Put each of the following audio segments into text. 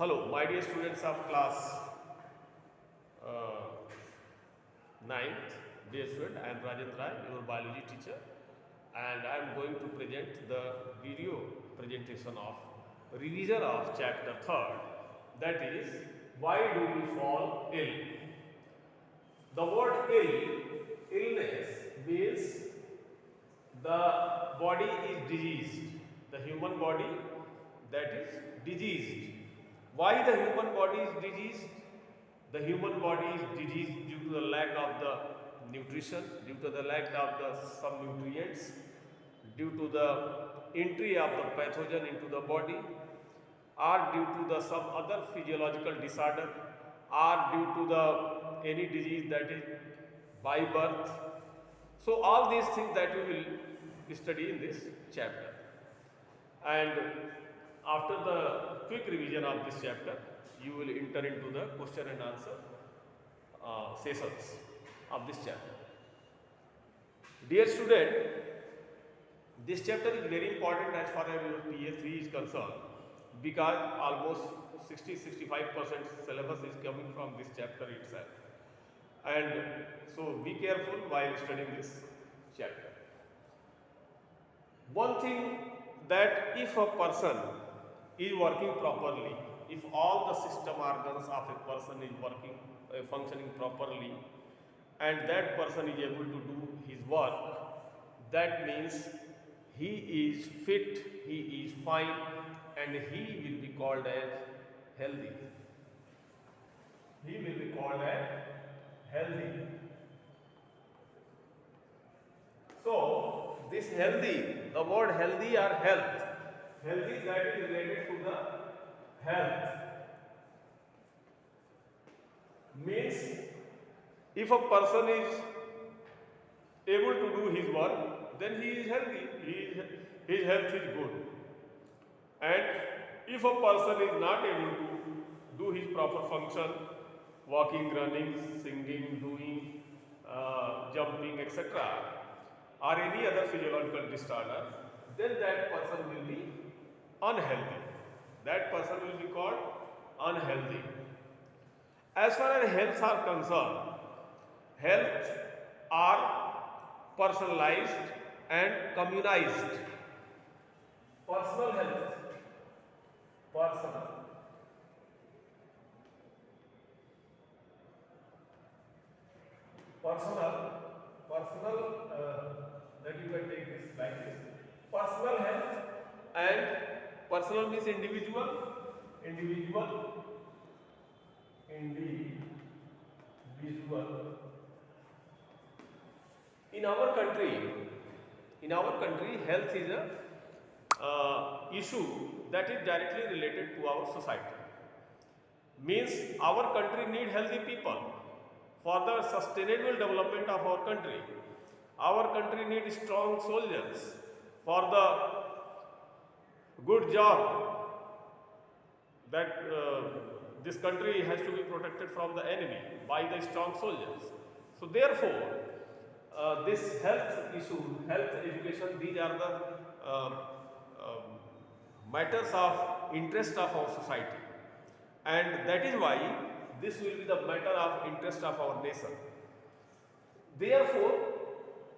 Hello, my dear students of class uh, 9th. Dear student, I am Rajendra Rai, your biology teacher, and I am going to present the video presentation of revision of chapter 3rd, that is, why do we fall ill? The word illness, means the body is diseased, the human body that is diseased. Why the human body is diseased? The human body is diseased due to the lack of the nutrition, due to the lack of the some nutrients, due to the entry of the pathogen into the body, or due to the some other physiological disorder, or due to the any disease that is by birth. So all these things that we will study in this chapter. And after the quick revision of this chapter, you will enter into the question and answer sessions of this chapter. Dear student, this chapter is very important as far as your PA3 is concerned, because almost 60-65% syllabus is coming from this chapter itself. And so be careful while studying this chapter. One thing, that if a person is working properly, if all the system organs of a person is working, functioning properly, and that person is able to do his work, that means he is fit, he is fine, and he will be called as healthy. He will be called as healthy. So, this healthy, the word healthy or health, healthy, that is related to the health, means if a person is able to do his work, then he is healthy, his health is good. And if a person is not able to do his proper function, walking, running, singing, doing, jumping, etc., or any other physiological disorder, then that person will be unhealthy. That person will be called unhealthy. As far as health are concerned, health are personalized and communized. Personal health, personal. That you can take this like this. Personal health, and personal means individual. In our country, health is a issue that is directly related to our society. Means our country need healthy people for the sustainable development of our country. Our country needs strong soldiers for the good job, that this country has to be protected from the enemy by the strong soldiers. So therefore, this health issue, health education, these are the matters of interest of our society, and that is why this will be the matter of interest of our nation. Therefore,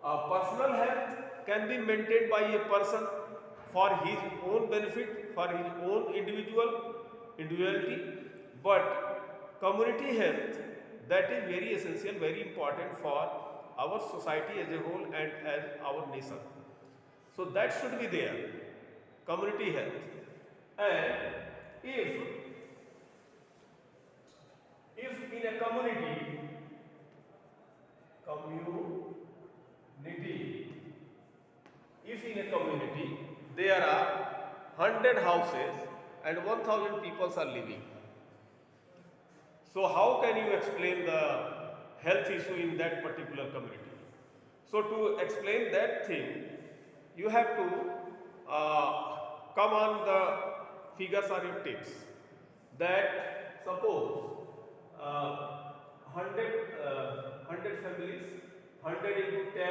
personal health can be maintained by a person for his own benefit, for his own individuality, but community health, that is very essential, very important for our society as a whole and as our nation. So that should be there, community health. And if in a community if in a community there are 100 houses and 1000 people are living, so how can you explain the health issue in that particular community? So to explain that thing, you have to come on the figures or your tips, that suppose 100 families, 100 into 10,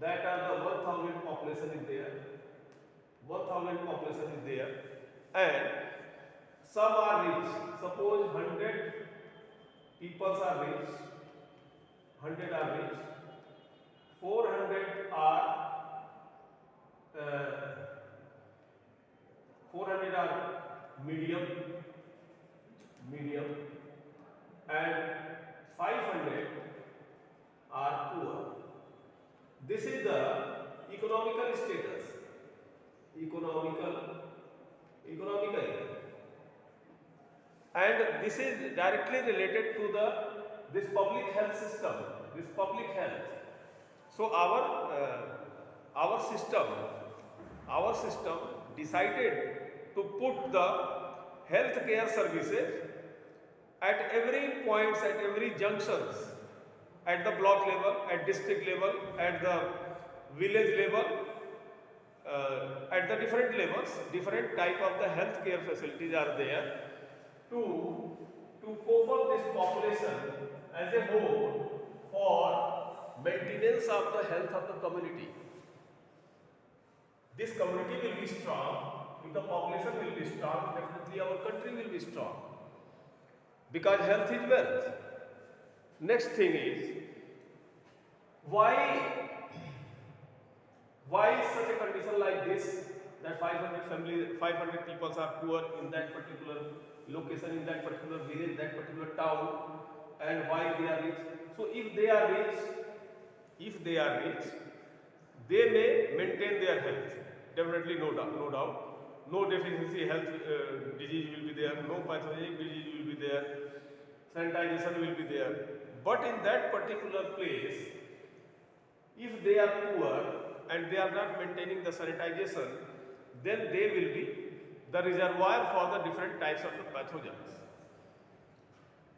that are the 1000 population is there, and Some are rich. Suppose 100 people are rich. 100 are rich. 400 are uh, 400 are medium, and 500 are poor. This is the economical status. Economical. And this is directly related to this public health system. This public health. So our system decided to put the healthcare services at every points, at every junctions, at the block level, at district level, at the village level, at the different levels, different type of the healthcare facilities are there to cope up this population as a whole for maintenance of the health of the community. This community will be strong. If the population will be strong, definitely our country will be strong. Because health is wealth. Next thing is, why such a condition like this, that 500 people are poor in that particular location, in that particular village, that particular town, and why they are rich? So if they are rich, they may maintain their health. Definitely, no doubt. No deficiency health disease will be there, no pathogenic disease will be there, sanitization will be there. But in that particular place, if they are poor and they are not maintaining the sanitization, then they will be the reservoir for the different types of the pathogens.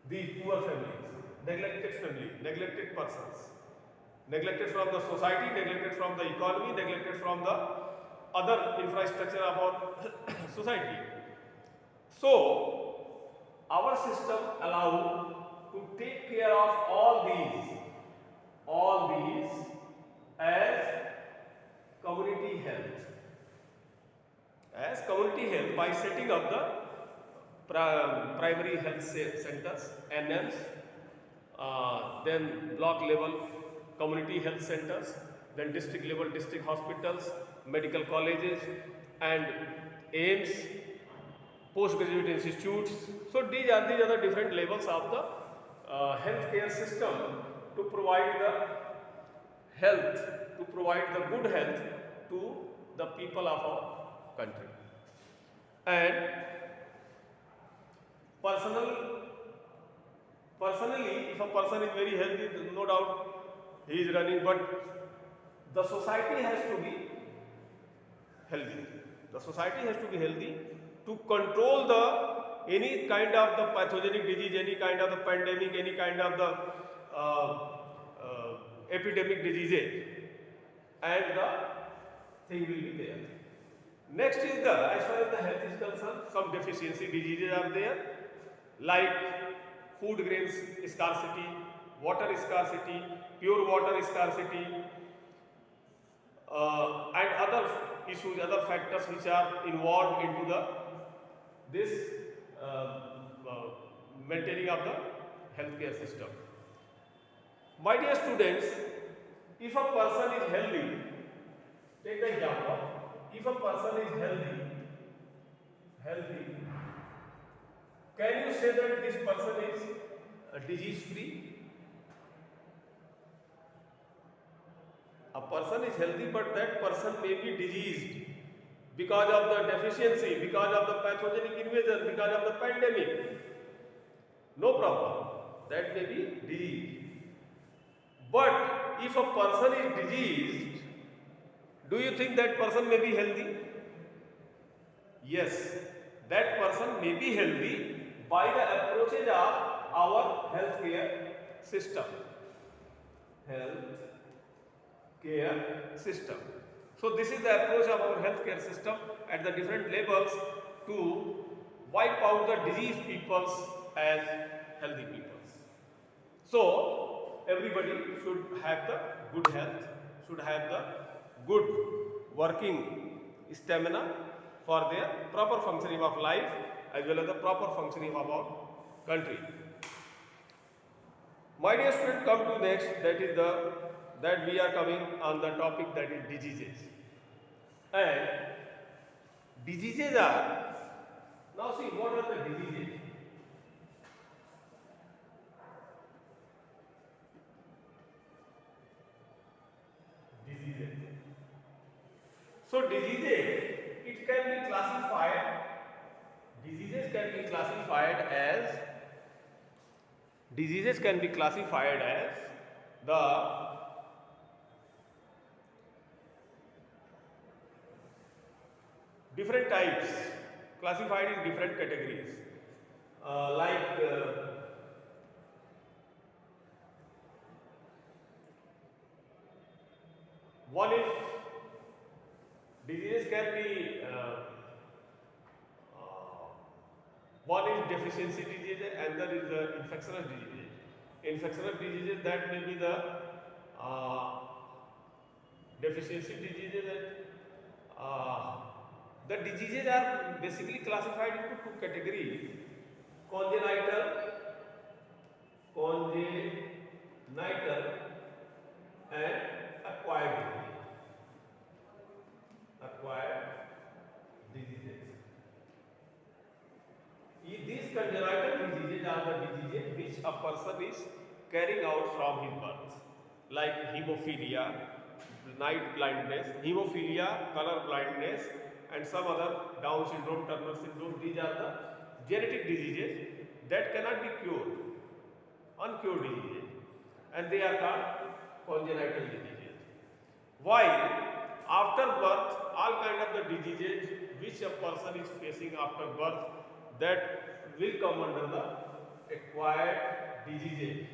These poor families, neglected persons, neglected from the society, neglected from the economy, neglected from the other infrastructure of our society. So, our system allows to take care of all these as community health. As community health by setting up the primary health centers, NMs, then block level community health centers, then district level district hospitals, medical colleges, and AIMS, postgraduate institutes. So these are the different levels of the healthcare system to provide the good health to the people of our country. And personally, if a person is very healthy, no doubt he is running, but the society has to be healthy. The society has to be healthy to control any kind of the pathogenic disease, any kind of the pandemic, any kind of the epidemic diseases, and the thing will be there. Next is as far as the health is concerned, some deficiency diseases are there, like food grains scarcity, water scarcity, pure water scarcity, and other issues, other factors which are involved into this maintaining of the healthcare system. My dear students, if a person is healthy, take the example, if a person is healthy, can you say that this person is disease free? A person is healthy, but that person may be diseased because of the deficiency, because of the pathogenic invasion, because of the pandemic. No problem, that may be disease. But if a person is diseased, do you think that person may be healthy? Yes, that person may be healthy by the approaches of our healthcare system. So this is the approach of our healthcare system at the different levels to wipe out the diseased peoples as healthy peoples. So everybody should have the good health, should have the good working stamina for their proper functioning of life as well as the proper functioning of our country. My dear student, come to next, that we are coming on the topic, that is diseases. And diseases are, now see what are the diseases. Diseases. So diseases, it can be classified. Diseases can be classified as the different types, classified in different categories, like one is diseases can be one is deficiency diseases, and there is the infectious diseases. Infectious diseases, that may be the deficiency diseases. The diseases are basically classified into two categories: congenital and acquired diseases. These congenital diseases are the diseases which a person is carrying out from his birth, like hemophilia, night blindness, color blindness, and some other Down syndrome, Turner syndrome. These are the genetic diseases that cannot be cured, uncured diseases, and they are called congenital diseases. While after birth, all kind of the diseases which a person is facing after birth, that will come under the acquired diseases.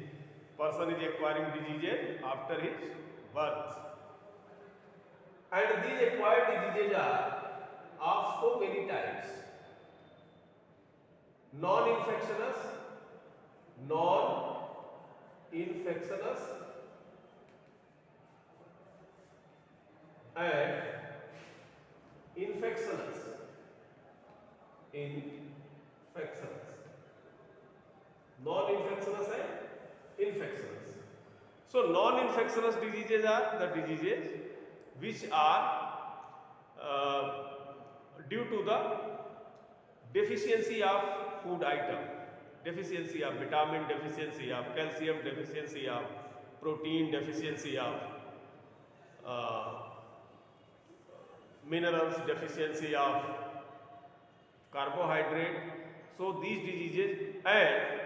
Person is acquiring diseases after his birth. And these acquired diseases are of so many types: non-infectious, and infectious. Non-infectious and infectious. So non-infectious diseases are the diseases which are due to the deficiency of food item, deficiency of vitamin, deficiency of calcium, deficiency of protein, deficiency of minerals, deficiency of carbohydrate. So these diseases. And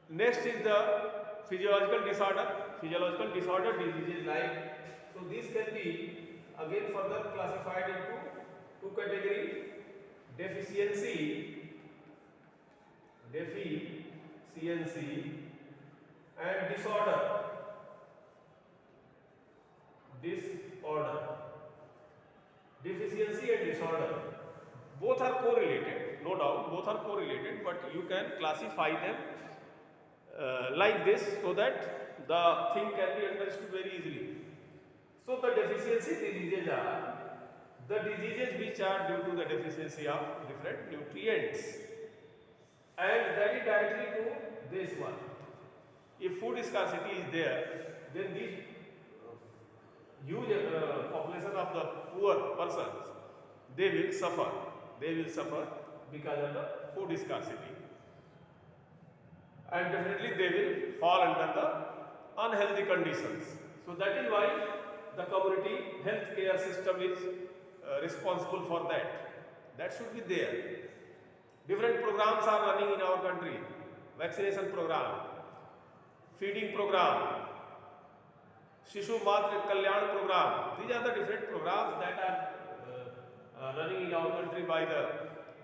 next is the physiological disorder diseases, like, so these can be again further classified into two categories: deficiency and disorder. Deficiency and disorder, both are correlated, no doubt, both are correlated, but you can classify them like this, so that the thing can be understood very easily. So the deficiency diseases are the diseases which are due to the deficiency of different nutrients, and that is directly to this one. If food scarcity is there, then these huge population of the poor persons, they will suffer because of the food scarcity, and definitely they will fall under the unhealthy conditions. So that is why the community health care system is responsible for that. That should be there. Different programs are running in our country: vaccination program, feeding program, Shishu Matra Kalyan program. These are the different programs that are running in our country by the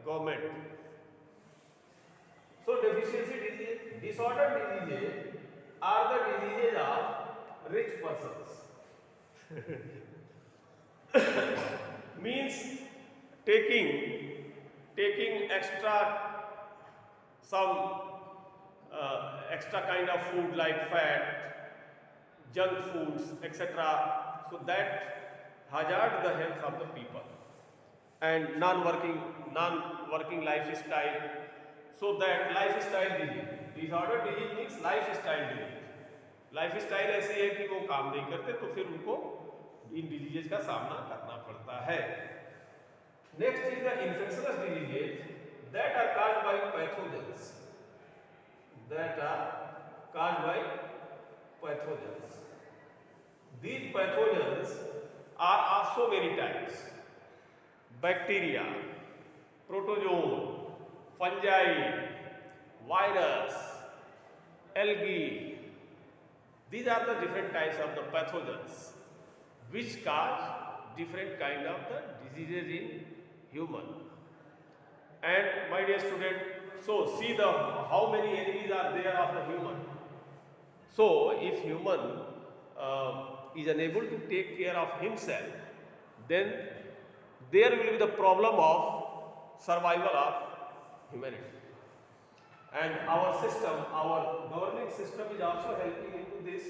government. So deficiency disease, disorder diseases are the diseases of rich persons. Means taking extra kind of food like fat, junk foods, etc. So that hazard the health of the people. and non-working lifestyle. So that lifestyle disease, disorder disease means lifestyle disease. Lifestyle ऐसी है कि वो काम नहीं करते तो फिर उनको इन डिजीजेज का सामना करना पड़ता है. Next is the infectious diseases that are caused by pathogens. That are caused by pathogens. These pathogens are of so many types: bacteria, protozoan, fungi, virus, algae. These are the different types of the pathogens which cause different kind of the diseases in human. And my dear student, so see the how many enemies are there of the human. So if human is unable to take care of himself, then there will be the problem of survival of humanity. And our system, our governing system is also helping into this.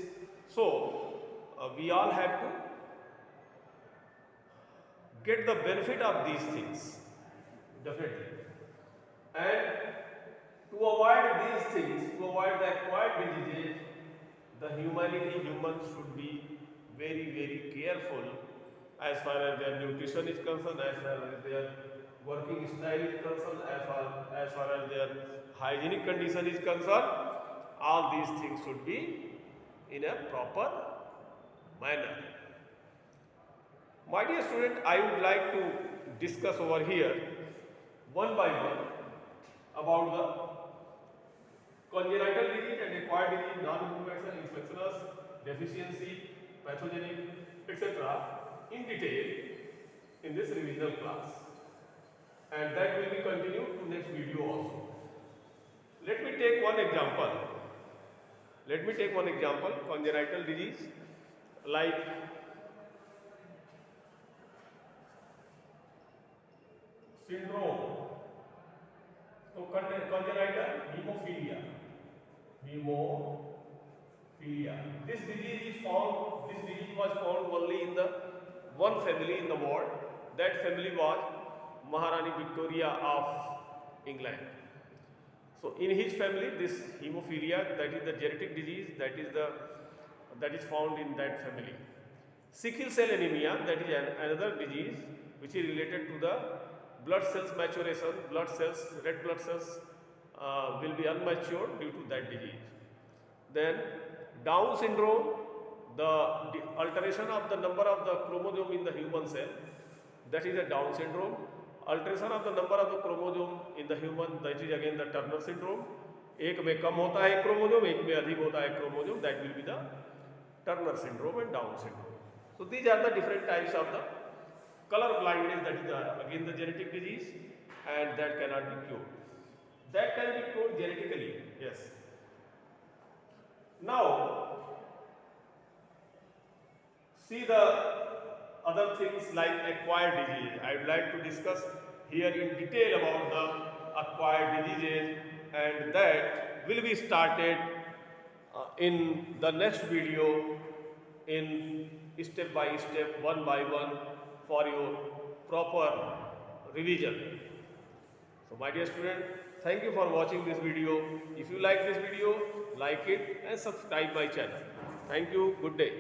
So we all have to get the benefit of these things, definitely. And to avoid these things, to avoid the acquired diseases, the humans should be very, very careful as far as their nutrition is concerned, as far as their working style is concerned, as far as their hygienic condition is concerned. All these things should be in a proper manner. My dear student, I would like to discuss over here one by one about the congenital disease and acquired disease, non-infection, infectious, deficiency, pathogenic, etc. in detail in this revisional class, and that will be continued to next video also. Let me take one example. Congenital disease like syndrome. So congenital hemophilia. This disease was found only in the one family in the world. That family was Maharani Victoria of England. So in his family, this hemophilia, that is the genetic disease, that is found in that family. Sickle cell anemia, that is another disease which is related to the blood cells maturation. Red blood cells will be unmatured due to that disease. Then Down syndrome, the alteration of the number of the chromosome in the human cell, that is a Down syndrome. Alteration of the number of the chromosome in the human, that is again the Turner syndrome. एक में कम होता है chromosome, एक में अधिक होता है chromosome, that will be the Turner syndrome and Down syndrome. So these are the different types of the color blindness, that is again the genetic disease, and that cannot be cured. That can be cured genetically, yes. Now see the other things like acquired disease. I would like to discuss here in detail about the acquired diseases, and that will be started in the next video in step by step, one by one, for your proper revision. So my dear student, thank you for watching this video. If you like this video, like it and subscribe my channel. Thank you. Good day.